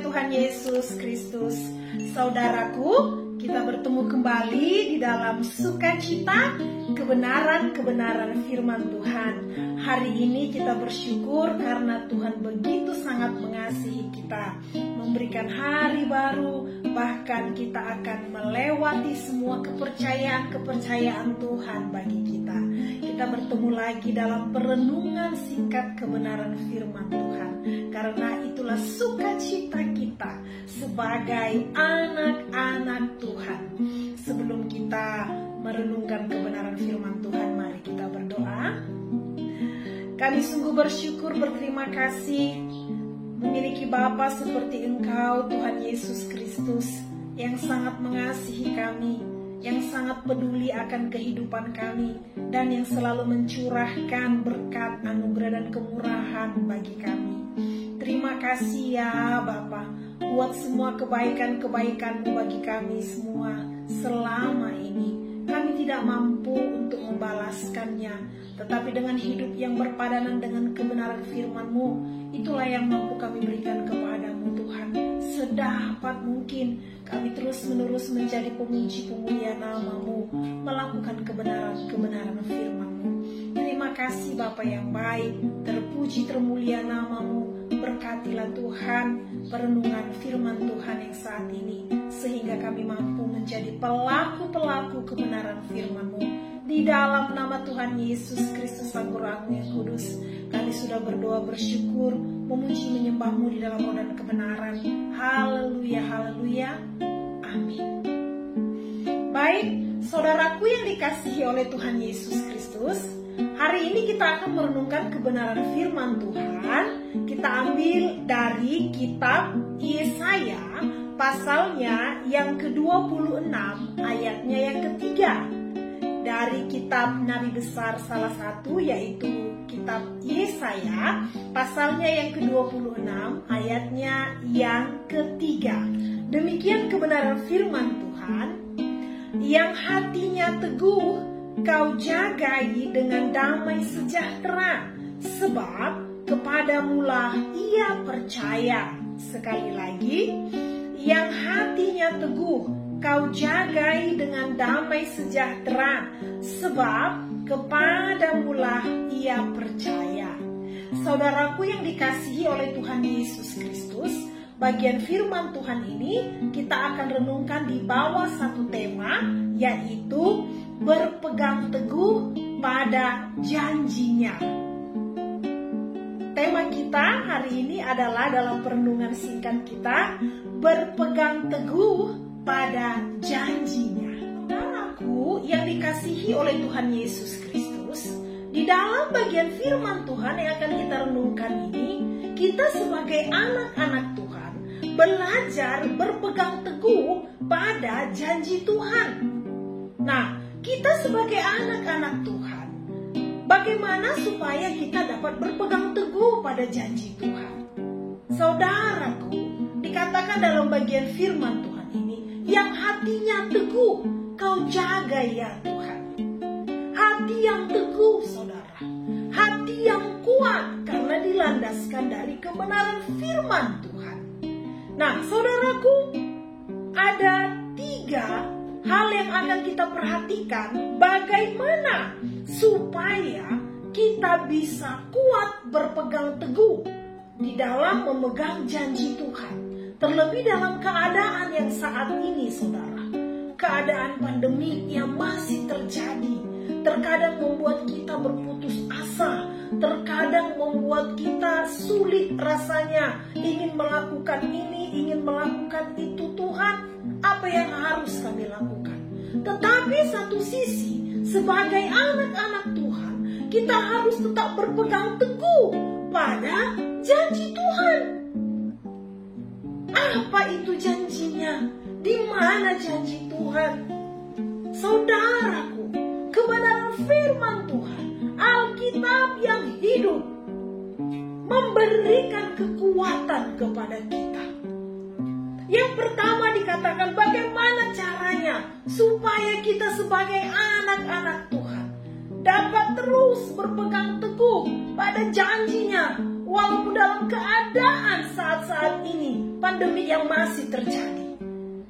Tuhan Yesus Kristus. Saudaraku, kita bertemu kembali di dalam sukacita kebenaran-kebenaran firman Tuhan. Hari ini kita bersyukur karena Tuhan begitu sangat mengasihi kita, memberikan hari baru, bahkan kita akan melewati semua kepercayaan Tuhan bagi kita. Kita bertemu lagi dalam perenungan singkat kebenaran firman Tuhan. Karena itulah sukacita kita sebagai anak-anak Tuhan. Sebelum kita merenungkan kebenaran firman Tuhan, mari kita berdoa. Kami sungguh bersyukur, berterima kasih memiliki Bapa seperti Engkau, Tuhan Yesus Kristus, yang sangat mengasihi kami, yang sangat peduli akan kehidupan kami, dan yang selalu mencurahkan berkat, anugerah, dan kemurahan bagi kami. Terima kasih ya Bapa, buat semua kebaikan-kebaikan-Mu bagi kami semua selama ini. Kami tidak mampu untuk membalaskannya, tetapi dengan hidup yang berpadanan dengan kebenaran firman-Mu, itulah yang mampu kami berikan kepada-Mu Tuhan. Sedapat mungkin kami terus-menerus menjadi pemuji pemulia nama-Mu, melakukan kebenaran-kebenaran firman-Mu. Terima kasih Bapa yang baik, terpuji termulia nama-Mu. Berkatilah Tuhan perenungan firman Tuhan yang saat ini, sehingga kami mampu menjadi pelaku-pelaku kebenaran firman-Mu. Di dalam nama Tuhan Yesus Kristus Sang Guru yang kudus, kami sudah berdoa bersyukur, memuji menyembah-Mu di dalam roh dan kebenaran. Haleluya, haleluya, amin. Baik, saudaraku yang dikasihi oleh Tuhan Yesus Kristus, hari ini kita akan merenungkan kebenaran firman Tuhan. Kita ambil dari kitab Yesaya, pasalnya yang ke-26, ayatnya yang ketiga. Dari kitab Nabi Besar salah satu, yaitu kitab Yesaya, pasalnya yang ke-26, ayatnya yang ketiga. Demikian kebenaran firman Tuhan. Yang hatinya teguh kau jagai dengan damai sejahtera, sebab kepadamulah ia percaya. Sekali lagi, yang hatinya teguh kau jagai dengan damai sejahtera, sebab kepadamulah ia percaya. Saudaraku yang dikasihi oleh Tuhan Yesus Kristus, bagian firman Tuhan ini kita akan renungkan di bawah satu tema, yaitu berpegang teguh pada janjinya. Tema kita hari ini adalah dalam perenungan singkat kita, berpegang teguh pada janjinya. Saudaraku yang dikasihi oleh Tuhan Yesus Kristus, di dalam bagian firman Tuhan yang akan kita renungkan ini, kita sebagai anak-anak Tuhan belajar berpegang teguh pada janji Tuhan. Nah, kita sebagai anak-anak Tuhan, bagaimana supaya kita dapat berpegang teguh pada janji Tuhan? Saudaraku, dikatakan dalam bagian firman Tuhan ini, yang hatinya teguh kau jaga ya Tuhan. Hati yang teguh, saudara, hati yang kuat karena dilandaskan dari kebenaran firman Tuhan. Nah, saudaraku, ada 3 hal yang akan kita perhatikan bagaimana supaya kita bisa kuat berpegang teguh di dalam memegang janji Tuhan. Terlebih dalam keadaan yang saat ini, saudara. Keadaan pandemi yang masih terjadi. Terkadang membuat kita berputus asa. Terkadang membuat kita sulit rasanya. Ingin melakukan ini, ingin melakukan itu. Tuhan, apa yang harus kami lakukan? Tetapi satu sisi, sebagai anak-anak Tuhan, kita harus tetap berpegang teguh pada janji Tuhan. Apa itu janjinya? Di mana janji Tuhan? Saudaraku, kebenaran firman Tuhan, Alkitab yang hidup, memberikan kekuatan kepada kita. Yang pertama dikatakan bagaimana caranya supaya kita sebagai anak-anak Tuhan dapat terus berpegang teguh pada janjinya walaupun dalam keadaan saat-saat ini pandemi yang masih terjadi.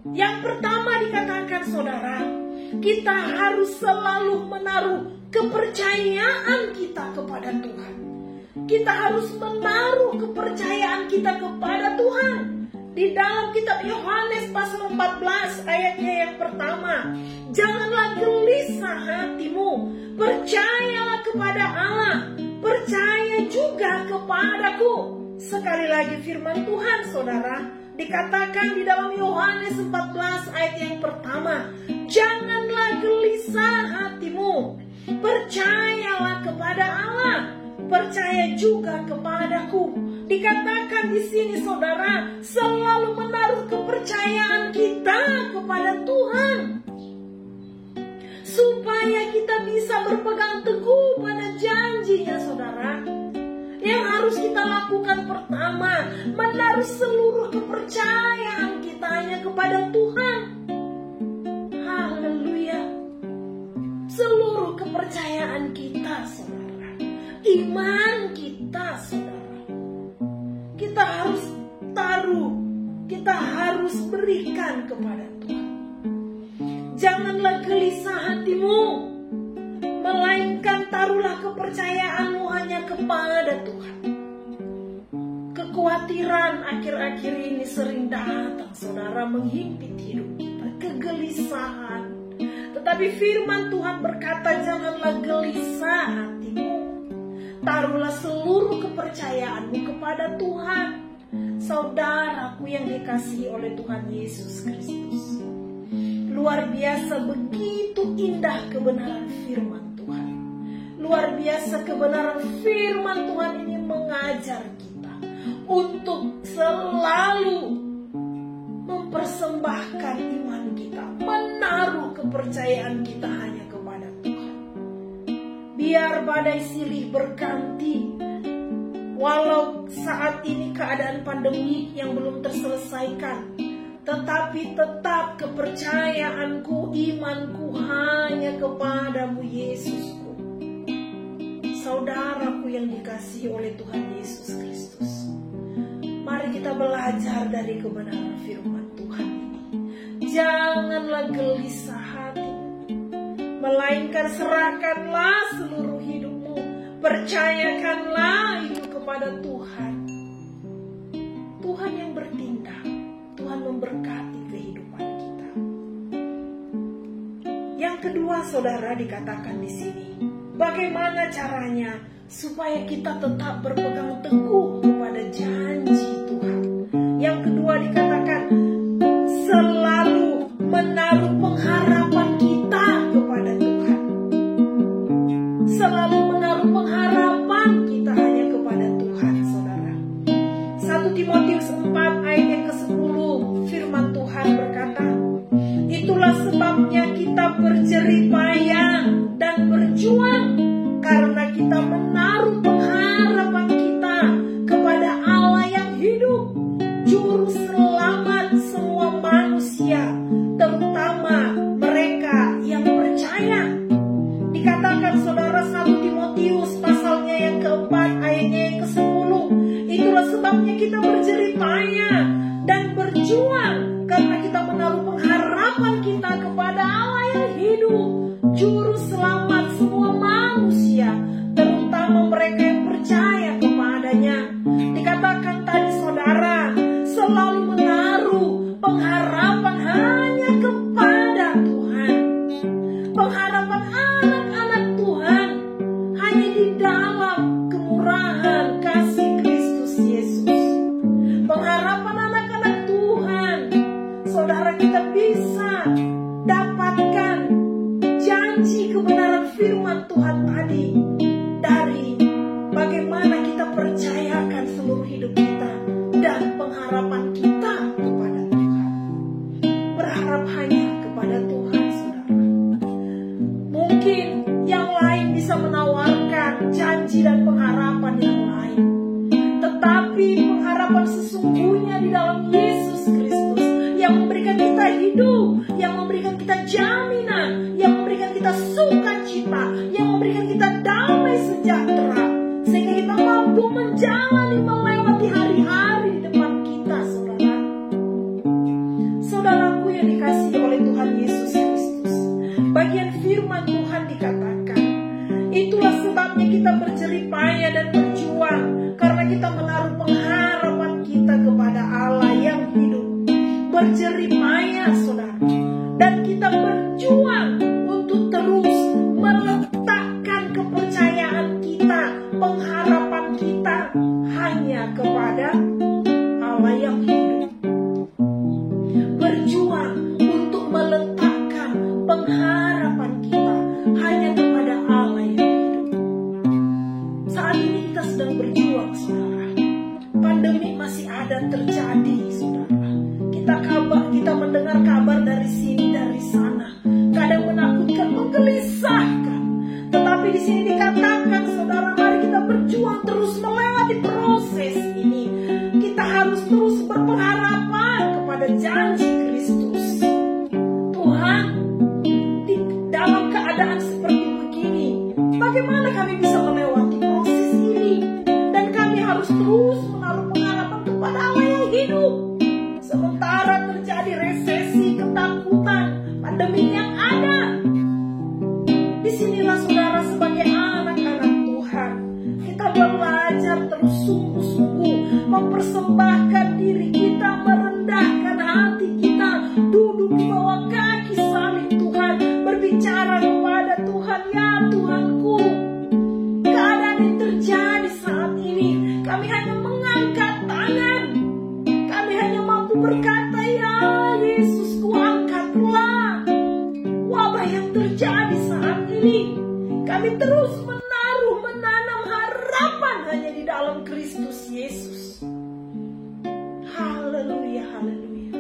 Yang pertama dikatakan saudara, kita harus selalu menaruh kepercayaan kita kepada Tuhan. Kita harus menaruh kepercayaan kita kepada Tuhan. Di dalam kitab Yohanes pasal 14 ayatnya yang pertama, janganlah gelisah hatimu, percayalah kepada Allah, percaya juga kepadaku. Sekali lagi firman Tuhan saudara, dikatakan di dalam Yohanes 14 ayat yang pertama, janganlah gelisah hatimu, percayalah kepada Allah, percaya juga kepadaku. Dikatakan di sini saudara, selalu menaruh kepercayaan kita kepada Tuhan, supaya kita bisa berpegang teguh pada janjinya saudara. Yang harus kita lakukan pertama, menaruh seluruh kepercayaan kita hanya kepada Tuhan. Haleluya. Seluruh kepercayaan kita saudara, iman kita saudara, kita harus taruh, kita harus berikan kepada Tuhan. Janganlah gelisah hatimu, melainkan taruhlah kepercayaanmu hanya kepada Tuhan. Kekhawatiran akhir-akhir ini sering datang saudara, menghimpit hidup kita, kegelisahan. Tetapi firman Tuhan berkata, janganlah gelisah hatimu, taruhlah seluruh kepercayaanmu kepada Tuhan. Saudaraku yang dikasihi oleh Tuhan Yesus Kristus, luar biasa begitu indah kebenaran firman Tuhan. Luar biasa kebenaran firman Tuhan ini mengajar kita untuk selalu mempersembahkan iman kita, menaruh kepercayaan kita hanya kepada Tuhan. Biar badai silih berganti, walau saat ini keadaan pandemi yang belum terselesaikan, tetapi tetap kepercayaanku, imanku hanya kepadamu Yesusku. Saudaraku yang dikasihi oleh Tuhan Yesus Kristus, mari kita belajar dari kebenaran firman Tuhan ini. Janganlah gelisah hati, melainkan serahkanlah seluruh hidupmu, percayakanlah itu kepada Tuhan. Tuhan yang bertindak, Tuhan memberkati kehidupan kita. Yang kedua saudara, dikatakan di sini, bagaimana caranya supaya kita tetap berpegang teguh kepada janji Tuhan. Yang kedua dikatakan, selalu menaruh pengharapan kita kepada Tuhan. Selalu menaruh pengharapan kita hanya kepada Tuhan saudara. 1 Timotius 4 ayat yang ke-10, firman Tuhan berkata, itulah sebabnya kita berjerih payah dan berjuang, karena kita menaruh pengharapan kita kepada Allah yang hidup, juru selamat semua manusia, terutama mereka yang percaya. Dikatakan saudara 1 Timotius pasalnya yang keempat ayatnya yang ke-10, itulah sebabnya kita berjerih payah dan berjuang, karena kita menaruh pengharapan kita kepada Allah yang hidup, juru selamat semua manusia, terutama mereka yang percaya kepadanya. Dikatakan tadi saudara, selalu menaruh pengharapan hanya kepada Tuhan. Pengharapan anak-anak Tuhan hanya di dalam kemurahan kasih Kristus Yesus. Pengharapan anak-anak Tuhan, saudara, kita bisa dapatkan janji kebenaran firman Tuhan tadi dari bagaimana kita percayakan seluruh hidup kita dan pengharapan kita kepada Tuhan. Berharap hanya kepada Tuhan saudara. Mungkin yang lain bisa menawarkan janji dan pengharapan yang lain, tetapi pengharapan sesungguhnya di dalam Yesus Kristus yang memberikan kita hidup, yang memberikan kita jaminan, yang memberikan kita sukacita, yang memberikan kita damai sejahtera, sehingga kita mampu menjalani melewati hari-hari di depan kita saudara bagian firman Tuhan dikatakan, itulah sebabnya kita berjeripaya dan berjuang, karena kita menaruh pengharapan kita kepada Allah yang hidup. Berjeripaya, saudara, dan kita berjuang untuk terus meletakkan kepercayaan kita, pengharapan kita hanya kepada Allah yang hidup. Berjuang untuk meletakkan pengharapan kita hanya kepada Allah yang hidup. Saat ini kita sedang berjuang, saudara. Pandemi masih ada terjadi, saudara. Kita mendengar kabar dari sini dari sana, kadang menakutkan, menggelisahkan. Tetapi di sini dikatakan, saudara, mari kita berjuang terus melewati proses ini. Kita harus terus berpengharapan kepada janji Kristus. Tuhan, di dalam keadaan seperti begini, bagaimana kami bisa melewati proses ini? Dan kami harus terus menaruh pengharapan kepada Allah yang hidup. Sementara terjadi resesi, ketakutan, pandemi yang ada. Disinilah, saudara, sebagai anak-anak Tuhan, kita belajar terus sungguh-sungguh mempersembahkan diri kita, merendahkan hati kita, duduk di bawah kaki salib Tuhan, berbicara kepada Tuhan, ya Tuhanku, keadaan yang terjadi saat ini, kami hanya mengangkat tangan, kami hanya mampu berkata, ya Yesusku, angkatlah wabah yang terjadi saat ini. Kami terus menanam harapan hanya di dalam Kristus Yesus. Haleluya, haleluya.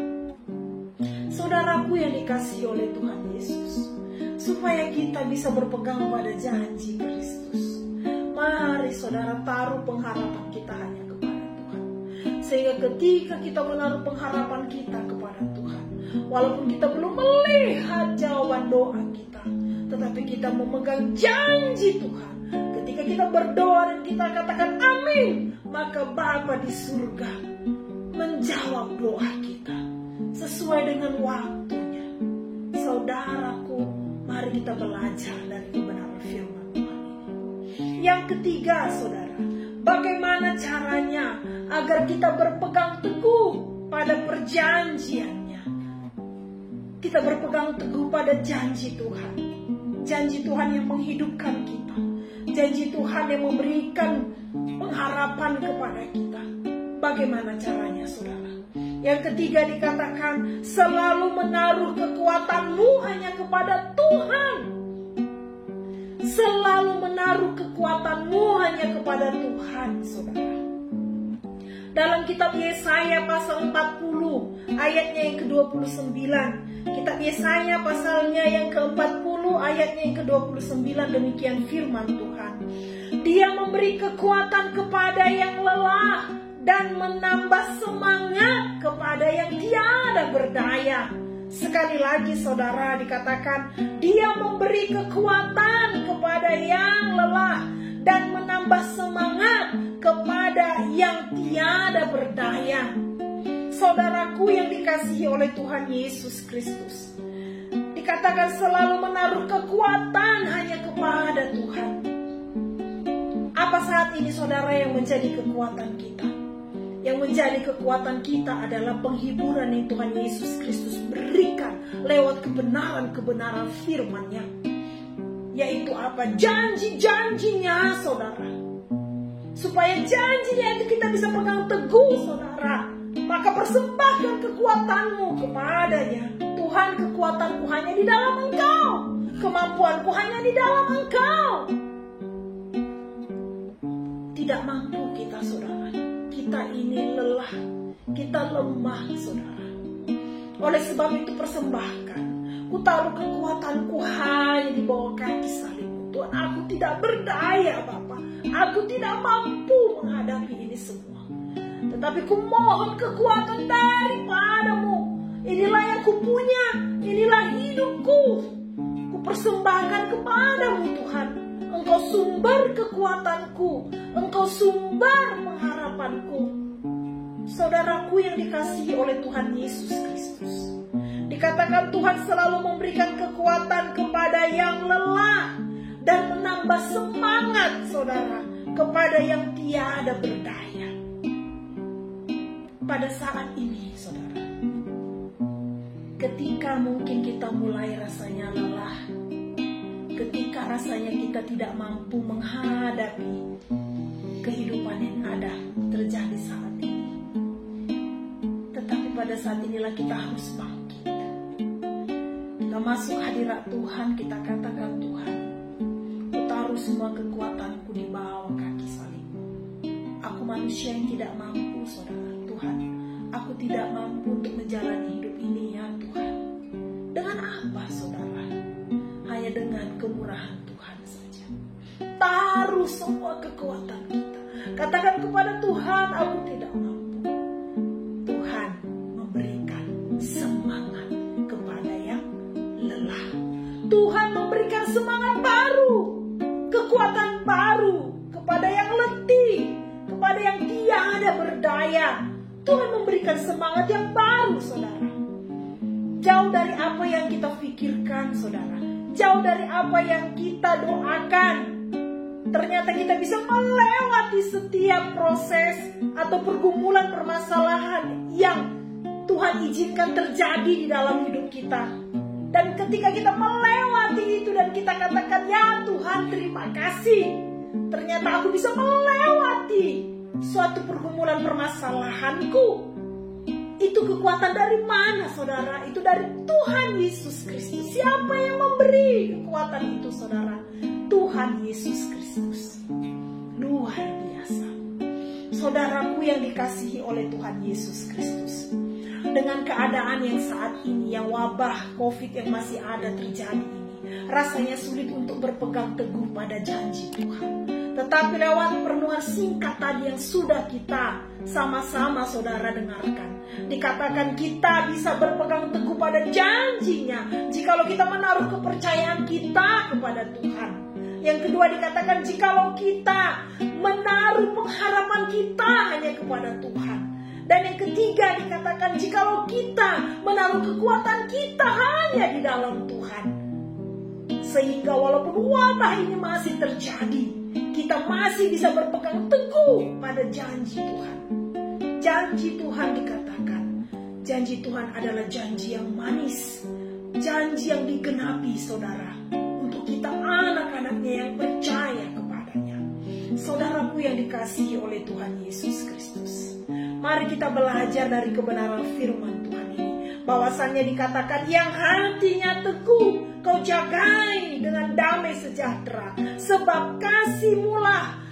Saudaraku yang dikasihi oleh Tuhan Yesus, supaya kita bisa berpegang pada janji Kristus, mari saudara taruh pengharapan kita hanya kepada Tuhan. Sehingga ketika kita menaruh pengharapan kita kepada Tuhan, walaupun kita belum melihat jawaban doa kita, tetapi kita memegang janji Tuhan. Ketika kita berdoa dan kita katakan amin, maka Bapa di surga menjawab doa kita sesuai dengan waktunya. Saudaraku, mari kita belajar dari kebenaran firman Tuhan ini. Yang ketiga, saudara, bagaimana caranya agar kita berpegang teguh pada perjanjiannya? Kita berpegang teguh pada janji Tuhan. Janji Tuhan yang menghidupkan kita. Janji Tuhan yang memberikan pengharapan kepada kita. Bagaimana caranya, saudara? Yang ketiga dikatakan, selalu menaruh kekuatanmu hanya kepada Tuhan. Selalu menaruh kekuatanmu hanya kepada Tuhan, saudara. Dalam kitab Yesaya pasal 40 ayatnya yang ke-29, kitab Yesaya pasalnya yang ke-40 ayatnya yang ke-29, demikian firman Tuhan. Dia memberi kekuatan kepada yang lelah dan menambah semangat kepada yang tiada berdaya. Sekali lagi, saudara, dikatakan dia memberi kekuatan kepada yang lelah dan menambah semangat kepada yang tiada berdaya. Saudaraku yang dikasihi oleh Tuhan Yesus Kristus, dikatakan selalu menaruh kekuatan hanya kepada Tuhan. Apa saat ini, saudara, yang menjadi kekuatan kita? Yang menjadi kekuatan kita adalah penghiburan yang Tuhan Yesus Kristus berikan lewat kebenaran-kebenaran firman-Nya. Yaitu apa? Janji-janjinya, saudara. Supaya janjinya itu kita bisa pegang teguh, saudara, maka persembahkan kekuatanmu kepadanya. Tuhan, kekuatanku hanya di dalam Engkau, kemampuanku hanya di dalam Engkau. Tidak mampu kita, saudara. Kita ini lelah, kita lemah, saudara. Oleh sebab itu persembahkan. Ku taruh kekuatanku hanya di bawah kaki salibmu. Tuhan, aku tidak berdaya, Bapa. Aku tidak mampu menghadapi ini semua. Tetapi ku mohon kekuatan daripadamu. Inilah yang ku punya, inilah hidupku. Ku persembahkan kepadamu, Tuhan. Engkau sumber kekuatanku, Engkau sumber pengharapanku. Saudaraku yang dikasihi oleh Tuhan Yesus Kristus, dikatakan Tuhan selalu memberikan kekuatan kepada menambah semangat saudara kepada yang tiada berdaya. Pada saat ini saudara, ketika mungkin kita mulai rasanya lelah, ketika rasanya kita tidak mampu menghadapi kehidupan yang ada terjadi saat ini, tetapi pada saat inilah kita harus bangkit. Kita masuk hadirat Tuhan, kita katakan, Tuhan, Ku taruh semua kekuatanku di bawah kaki salib. Aku manusia yang tidak mampu saudara. Tuhan, aku tidak mampu untuk menjalani hidup ini ya Tuhan. Dengan apa saudara? Hanya dengan kemurahan Tuhan saja. Taruh semua kekuatan kita. Katakan kepada Tuhan, aku tidak mampu. Tuhan memberikan semangat kepada yang lelah. Tuhan memberikan semangat baru, kekuatan baru kepada yang letih, kepada yang tiada berdaya. Tuhan memberikan semangat yang baru saudara. Jauh dari apa yang kita pikirkan saudara, jauh dari apa yang kita doakan. Ternyata kita bisa melewati setiap proses atau pergumulan permasalahan yang Tuhan izinkan terjadi di dalam hidup kita. Dan ketika kita melewati itu dan kita katakan, ya Tuhan terima kasih, ternyata aku bisa melewati suatu pergumulan permasalahanku. Itu kekuatan dari mana saudara? Itu dari Tuhan Yesus Kristus. Siapa yang memberi kekuatan itu saudara? Tuhan Yesus Kristus. Luar biasa. Saudaraku yang dikasihi oleh Tuhan Yesus Kristus, dengan keadaan yang saat ini, yang wabah COVID yang masih ada terjadi ini, rasanya sulit untuk berpegang teguh pada janji Tuhan. Tetapi lewat perenungan singkat tadi yang sudah kita sama-sama saudara dengarkan, dikatakan kita bisa berpegang teguh pada janjinya jikalau kita menaruh kepercayaan kita kepada Tuhan. Yang kedua dikatakan jikalau kita menaruh pengharapan kita hanya kepada Tuhan. Dan yang ketiga dikatakan jikalau kita menaruh kekuatan kita hanya di dalam Tuhan. Sehingga walaupun wabah ini masih terjadi, kita masih bisa berpegang teguh pada janji Tuhan. Janji Tuhan dikatakan, janji Tuhan adalah janji yang manis, janji yang digenapi saudara, untuk kita anak-anaknya yang percaya kepadanya. Saudaraku yang dikasihi oleh Tuhan Yesus Kristus, mari kita belajar dari kebenaran firman Tuhan ini, bahwasannya dikatakan yang hatinya teguh kau jagai dengan damai sejahtera, sebab kasih-Mulah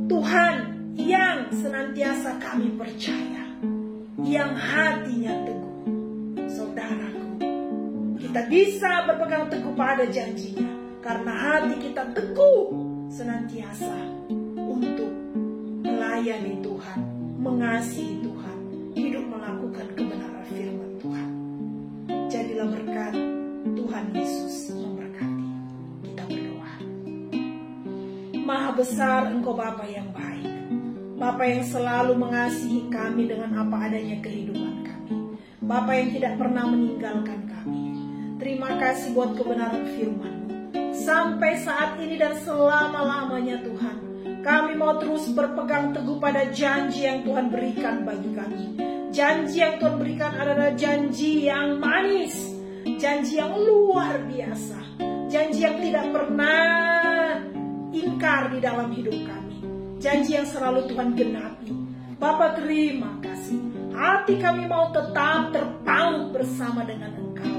Tuhan yang senantiasa kami percaya. Yang hatinya teguh, saudaraku, kita bisa berpegang teguh pada janjinya karena hati kita teguh senantiasa untuk melayani Tuhan, mengasihi Tuhan, hidup melakukan kebenaran firman Tuhan. Jadilah berkat. Tuhan Yesus memberkati. Kita berdoa. Maha besar Engkau Bapa yang baik, Bapa yang selalu mengasihi kami dengan apa adanya kehidupan kami, Bapa yang tidak pernah meninggalkan kami. Terima kasih buat kebenaran firman-Mu. Sampai saat ini dan selama-lamanya Tuhan, kami mau terus berpegang teguh pada janji yang Tuhan berikan bagi kami. Janji yang Tuhan berikan adalah janji yang manis, janji yang luar biasa, janji yang tidak pernah ingkar di dalam hidup kami, janji yang selalu Tuhan genapi. Bapa terima kasih, hati kami mau tetap terpaut bersama dengan Engkau.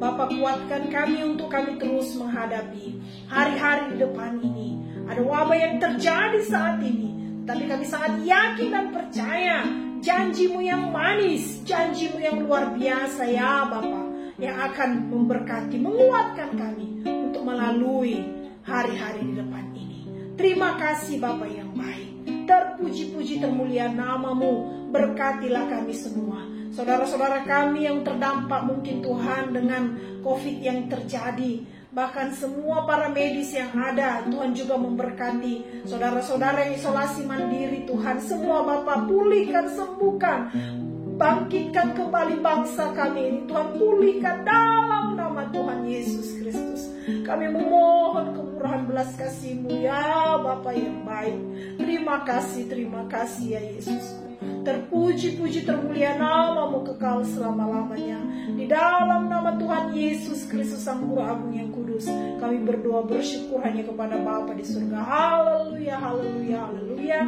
Bapa kuatkan kami untuk kami terus menghadapi hari-hari di depan ini. Ada wabah yang terjadi saat ini, tapi kami sangat yakin dan percaya janji-Mu yang manis, janji-Mu yang luar biasa ya Bapa, yang akan memberkati, menguatkan kami untuk melalui hari-hari di depan ini. Terima kasih Bapa yang baik. Terpuji-puji termulia nama-Mu. Berkatilah kami semua. Saudara-saudara kami yang terdampak mungkin Tuhan dengan COVID yang terjadi, bahkan semua para medis yang ada, Tuhan juga memberkati. Saudara-saudara yang isolasi mandiri Tuhan, semua Bapa pulihkan, sembuhkan, bangkitkan kembali bangsa kami ini. Tuhan pulihkan dalam nama Tuhan Yesus Kristus. Kami memohon kemurahan belas kasih-Mu ya Bapa yang baik. Terima kasih ya Yesus. Terpuji-puji termulia nama-Mu kekal selama-lamanya. Di dalam nama Tuhan Yesus Kristus Sang Guru Agung yang Kudus, kami berdoa bersyukur hanya kepada Bapa di surga. Haleluya, haleluya, haleluya.